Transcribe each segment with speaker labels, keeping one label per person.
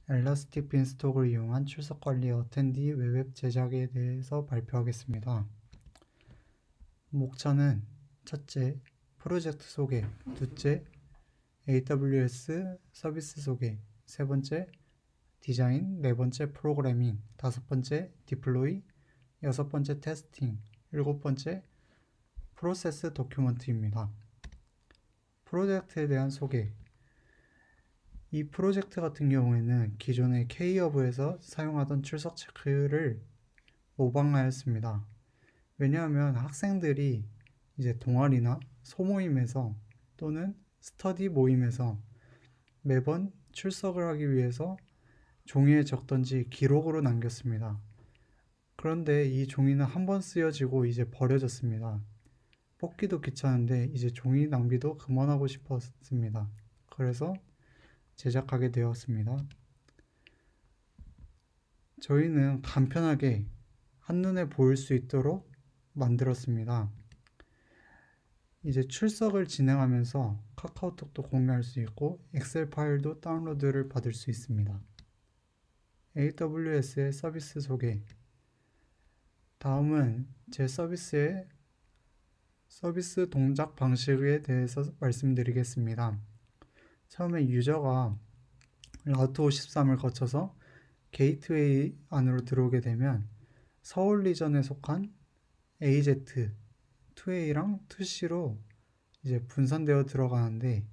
Speaker 1: 엘라스틱 빈스톡을 이용한 출석 관리 어텐디 웹앱 제작에 대해서 발표하겠습니다. 목차는 첫째, 프로젝트 소개, 둘째, AWS 서비스 소개, 세 번째, 디자인, 네 번째, 프로그래밍, 다섯 번째, 디플로이, 여섯 번째, 테스팅, 일곱 번째, 프로세스 도큐먼트입니다. 프로젝트에 대한 소개. 이 프로젝트 같은 경우에는 기존의 K허브에서 사용하던 출석 체크를 모방하였습니다. 왜냐하면 학생들이 이제 동아리나 소모임에서 또는 스터디 모임에서 매번 출석을 하기 위해서 종이에 적던지 기록으로 남겼습니다. 그런데 이 종이는 한번 쓰여지고 이제 버려졌습니다. 뽑기도 귀찮은데 이제 종이 낭비도 그만하고 싶었습니다. 그래서 제작하게 되었습니다. 저희는 간편하게 한눈에 보일 수 있도록 만들었습니다. 이제 출석을 진행하면서 카카오톡도 공유할 수 있고 엑셀 파일도 다운로드를 받을 수 있습니다. AWS의 서비스 소개. 다음은 제 서비스의 서비스 동작 방식에 대해서 말씀드리겠습니다. 처음에 유저가 라우트 53을 거쳐서 게이트웨이 안으로 들어오게 되면 서울 리전에 속한 AZ, 2A랑 2C로 이제 분산되어 들어가는데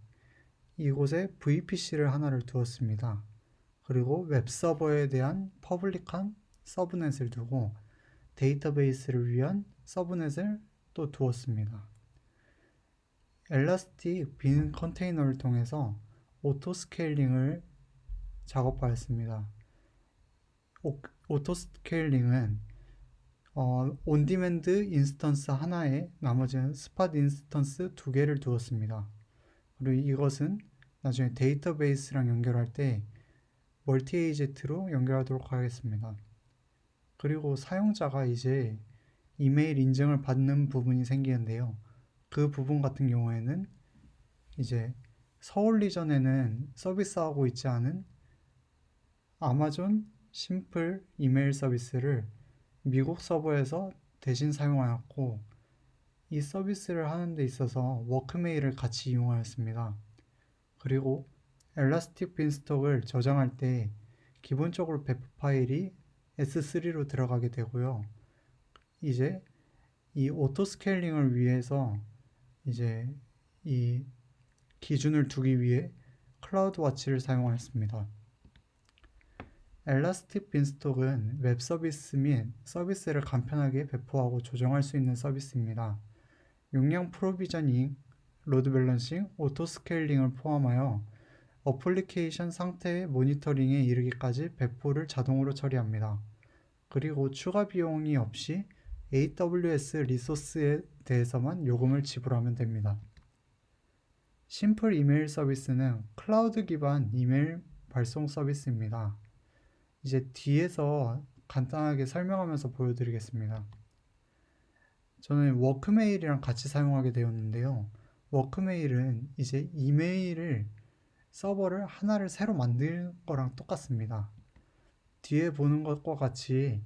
Speaker 1: 이곳에 VPC를 하나를 두었습니다. 그리고 웹서버에 대한 퍼블릭한 서브넷을 두고 데이터베이스를 위한 서브넷을 또 두었습니다. 엘라스틱 빈 컨테이너를 통해서 오토 스케일링을 작업하였습니다. 오토 스케일링은 온디맨드 인스턴스 하나에 나머지는 스팟 인스턴스 두 개를 두었습니다. 그리고 이것은 나중에 데이터베이스랑 연결할 때 멀티 AZ로 연결하도록 하겠습니다. 그리고 사용자가 이제 이메일 인증을 받는 부분이 생기는데요. 그 부분 같은 경우에는 이제 서울 리전에는 서비스하고 있지 않은 아마존 심플 이메일 서비스를 미국 서버에서 대신 사용하였고 이 서비스를 하는 데 있어서 워크메일을 같이 이용하였습니다. 그리고 엘라스틱 빈스톡을 저장할 때 기본적으로 배포 파일이 S3로 들어가게 되고요. 이제 이 오토 스케일링을 위해서 이제 이 기준을 두기 위해 클라우드 와치를 사용하였습니다. 엘라스틱 빈스톡은 웹 서비스 및 서비스를 간편하게 배포하고 조정할 수 있는 서비스입니다. 용량 프로비저닝, 로드 밸런싱, 오토 스케일링을 포함하여 어플리케이션 상태의 모니터링에 이르기까지 배포를 자동으로 처리합니다. 그리고 추가 비용이 없이 AWS 리소스에 대해서만 요금을 지불하면 됩니다. 심플 이메일 서비스는 클라우드 기반 이메일 발송 서비스입니다. 이제 뒤에서 간단하게 설명하면서 보여드리겠습니다. 저는 워크메일이랑 같이 사용하게 되었는데요. 워크메일은 이제 이메일을 서버를 하나를 새로 만든 거랑 똑같습니다. 뒤에 보는 것과 같이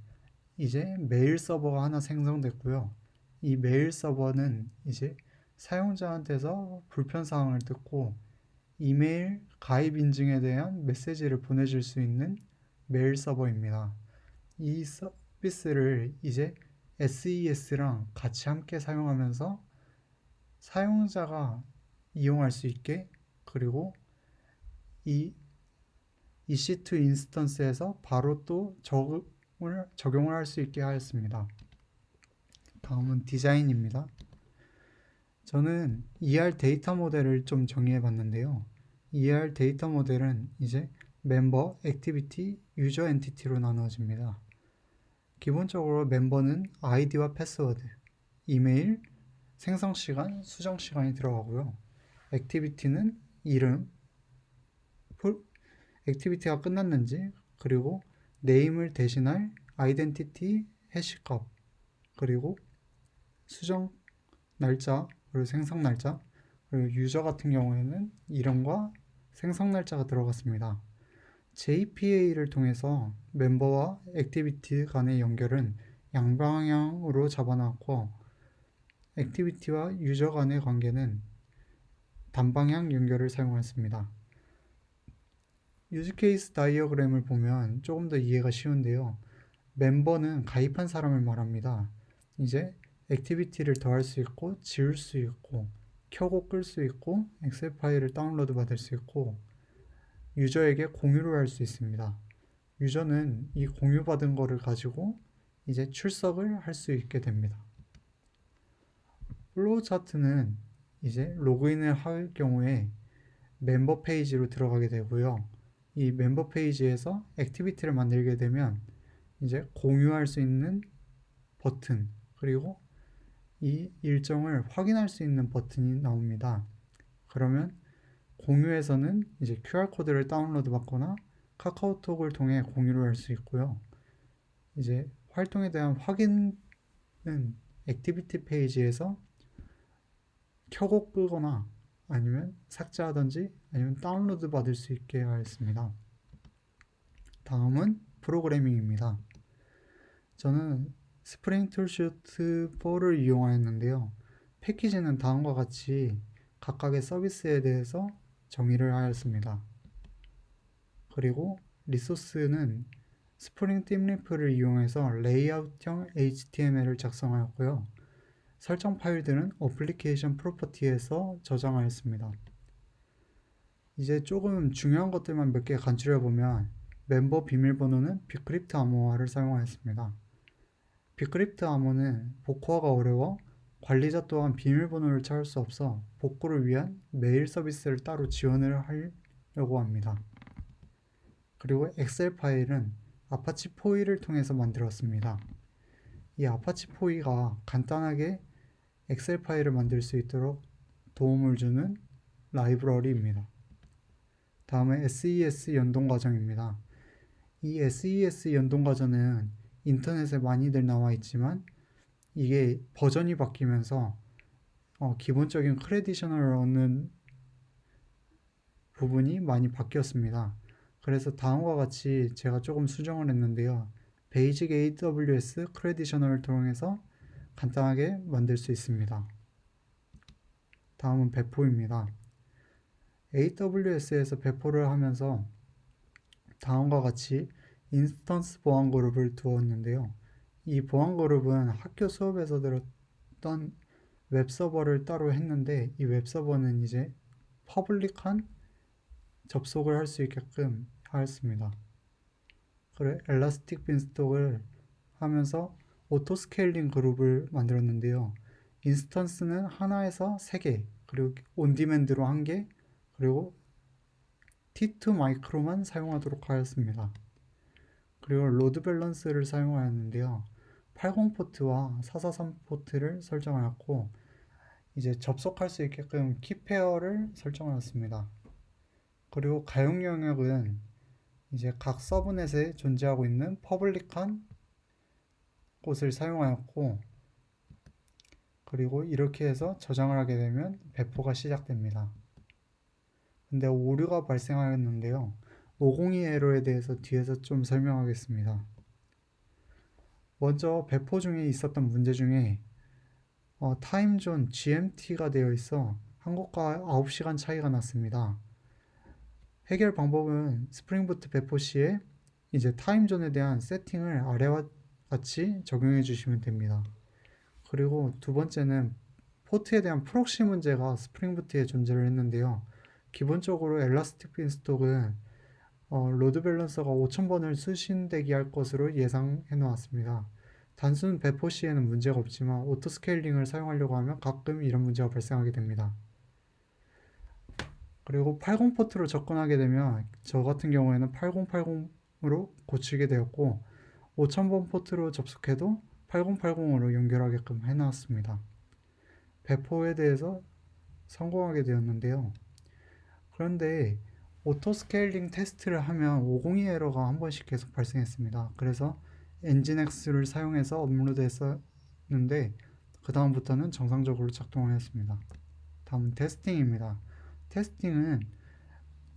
Speaker 1: 이제 메일 서버가 하나 생성됐고요. 이 메일 서버는 이제 사용자한테서 불편사항을 듣고 이메일 가입 인증에 대한 메시지를 보내줄 수 있는 메일 서버입니다. 이 서비스를 이제 SES랑 같이 함께 사용하면서 사용자가 이용할 수 있게 그리고 이 EC2 인스턴스에서 바로 또 적용을 할 수 있게 하였습니다. 다음은 디자인입니다. 저는 ER 데이터 모델을 좀 정의해 봤는데요. ER 데이터 모델은 이제 멤버, 액티비티, 유저 엔티티로 나누어집니다. 기본적으로 멤버는 아이디와 패스워드, 이메일, 생성 시간, 수정 시간이 들어가고요. 액티비티는 이름, 액티비티가 끝났는지, 그리고 네임을 대신할 아이덴티티 해시값, 그리고 수정 날짜, 그리고 생성 날짜, 그리고 유저 같은 경우에는 이름과 생성 날짜가 들어갔습니다. JPA를 통해서 멤버와 액티비티 간의 연결은 양방향으로 잡아놨고, 액티비티와 유저 간의 관계는 단방향 연결을 사용했습니다. 유즈케이스 다이어그램을 보면 조금 더 이해가 쉬운데요. 멤버는 가입한 사람을 말합니다. 이제 액티비티를 더할 수 있고, 지울 수 있고, 켜고 끌 수 있고, 엑셀 파일을 다운로드 받을 수 있고, 유저에게 공유를 할 수 있습니다. 유저는 이 공유받은 거를 가지고 이제 출석을 할 수 있게 됩니다. 플로우 차트는 이제 로그인을 할 경우에 멤버 페이지로 들어가게 되고요. 이 멤버 페이지에서 액티비티를 만들게 되면 이제 공유할 수 있는 버튼, 그리고 이 일정을 확인할 수 있는 버튼이 나옵니다. 그러면 공유에서는 이제 QR코드를 다운로드 받거나 카카오톡을 통해 공유를 할 수 있고요. 이제 활동에 대한 확인은 액티비티 페이지에서 켜고 끄거나 아니면 삭제하든지 아니면 다운로드 받을 수 있게 하였습니다. 다음은 프로그래밍입니다. 저는 스프링 툴슈트 4를 이용하였는데요. 패키지는 다음과 같이 각각의 서비스에 대해서 정의를 하였습니다. 그리고 리소스는 스프링 띵리프를 이용해서 레이아웃형 HTML을 작성하였고요. 설정 파일들은 어플리케이션 프로퍼티에서 저장하였습니다. 이제 조금 중요한 것들만 몇 개 간추려보면 멤버 비밀번호는 비크립트 암호화를 사용하였습니다. 비크립트 암호는 복구하기가 어려워 관리자 또한 비밀번호를 찾을 수 없어 복구를 위한 메일 서비스를 따로 지원을 하려고 합니다. 그리고 엑셀 파일은 아파치 포이를 통해서 만들었습니다. 이 아파치 포이가 간단하게 엑셀 파일을 만들 수 있도록 도움을 주는 라이브러리입니다. 다음은 SES 연동 과정입니다. 이 SES 연동 과정은 인터넷에 많이들 나와 있지만 이게 버전이 바뀌면서 기본적인 크레디셔널을 얻는 부분이 많이 바뀌었습니다. 그래서 다음과 같이 제가 조금 수정을 했는데요. 베이직 AWS 크레디셔널을 통해서 간단하게 만들 수 있습니다. 다음은 배포입니다. AWS에서 배포를 하면서 다음과 같이 인스턴스 보안 그룹을 두었는데요. 이 보안 그룹은 학교 수업에서 들었던 웹서버를 따로 했는데 이 웹서버는 이제 퍼블릭한 접속을 할 수 있게끔 하였습니다. 그리고 엘라스틱 빈스톡을 하면서 오토 스케일링 그룹을 만들었는데요. 인스턴스는 하나에서 3개, 그리고 온디맨드로 1개, 그리고 T2 마이크로만 사용하도록 하였습니다. 그리고 로드 밸런스를 사용하였는데요. 80 포트와 443 포트를 설정하였고 이제 접속할 수 있게끔 키페어를 설정하였습니다. 그리고 가용 영역은 이제 각 서브넷에 존재하고 있는 퍼블릭한 곳을 사용하였고 그리고 이렇게 해서 저장을 하게 되면 배포가 시작됩니다. 근데 오류가 발생하였는데요. 502 에러에 대해서 뒤에서 좀 설명하겠습니다. 먼저 배포 중에 있었던 문제 중에 타임존 GMT가 되어 있어 한국과 9시간 차이가 났습니다. 해결 방법은 스프링부트 배포 시에 이제 타임존에 대한 세팅을 아래와 같이 적용해 주시면 됩니다. 그리고 두 번째는 포트에 대한 프록시 문제가 스프링부트에 존재를 했는데요. 기본적으로 엘라스틱 빈스톡은 로드 밸런서가 5000번을 수신되게 할 것으로 예상해 놓았습니다. 단순 배포 시에는 문제가 없지만 오토 스케일링을 사용하려고 하면 가끔 이런 문제가 발생하게 됩니다. 그리고 80 포트로 접근하게 되면 저 같은 경우에는 8080으로 고치게 되었고 5000번 포트로 접속해도 8080으로 연결하게끔 해놨습니다. 배포에 대해서 성공하게 되었는데요. 그런데 오토 스케일링 테스트를 하면 502 에러가 한 번씩 계속 발생했습니다. 그래서 엔진엑스를 사용해서 업로드했었는데 그 다음부터는 정상적으로 작동을 했습니다. 다음은 테스팅입니다. 테스팅은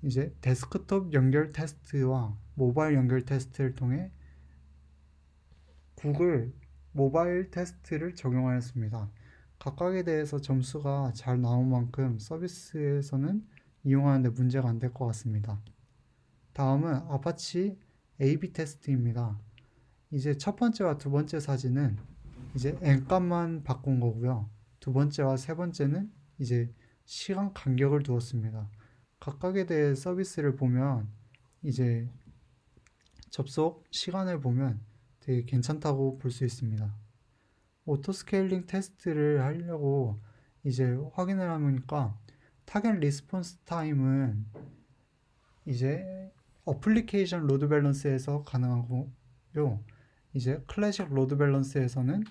Speaker 1: 이제 데스크톱 연결 테스트와 모바일 연결 테스트를 통해 구글 모바일 테스트를 적용하였습니다. 각각에 대해서 점수가 잘 나온 만큼 서비스에서는 이용하는데 문제가 안 될 것 같습니다. 다음은 아파치 A/B 테스트입니다. 이제 첫 번째와 두 번째 사진은 이제 n값만 바꾼 거고요. 두 번째와 세 번째는 이제 시간 간격을 두었습니다. 각각에 대해 서비스를 보면 이제 접속 시간을 보면 되게 괜찮다고 볼 수 있습니다. 오토 스케일링 테스트를 하려고 이제 확인을 하니까 타겟 리스폰스 타임은 이제 어플리케이션 로드 밸런스에서 가능하고요. 이제 클래식 로드 밸런스에서는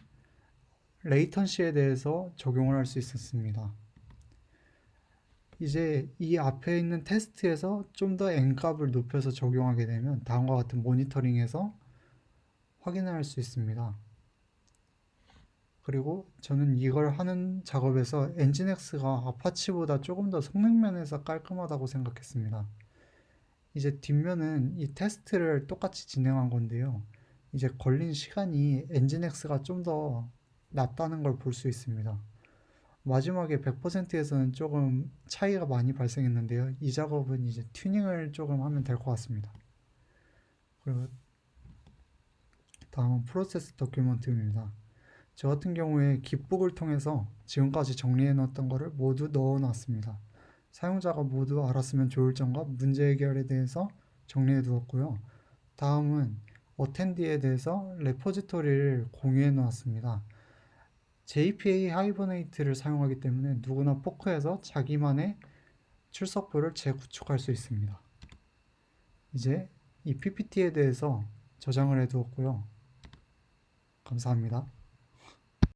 Speaker 1: 레이턴시에 대해서 적용을 할 수 있었습니다. 이제 이 앞에 있는 테스트에서 좀 더 n값을 높여서 적용하게 되면 다음과 같은 모니터링에서 확인을 할 수 있습니다. 그리고 저는 이걸 하는 작업에서 엔진엑스가 아파치보다 조금 더 성능 면에서 깔끔하다고 생각했습니다. 이제 뒷면은 이 테스트를 똑같이 진행한 건데요. 이제 걸린 시간이 엔진엑스가 좀 더 낮다는 걸 볼 수 있습니다. 마지막에 100%에서는 조금 차이가 많이 발생했는데요. 이 작업은 이제 튜닝을 조금 하면 될 것 같습니다. 그리고 다음은 프로세스 도큐먼트입니다. 저 같은 경우에 깃북을 통해서 지금까지 정리해 놨던 거를 모두 넣어 놨습니다. 사용자가 모두 알았으면 좋을 점과 문제 해결에 대해서 정리해 두었고요. 다음은 어텐디에 대해서 레포지토리를 공유해 놓았습니다. JPA 하이버네이트를 사용하기 때문에 누구나 포크에서 자기만의 출석부를 재구축할 수 있습니다. 이제 이 PPT에 대해서 저장을 해 두었고요. 감사합니다.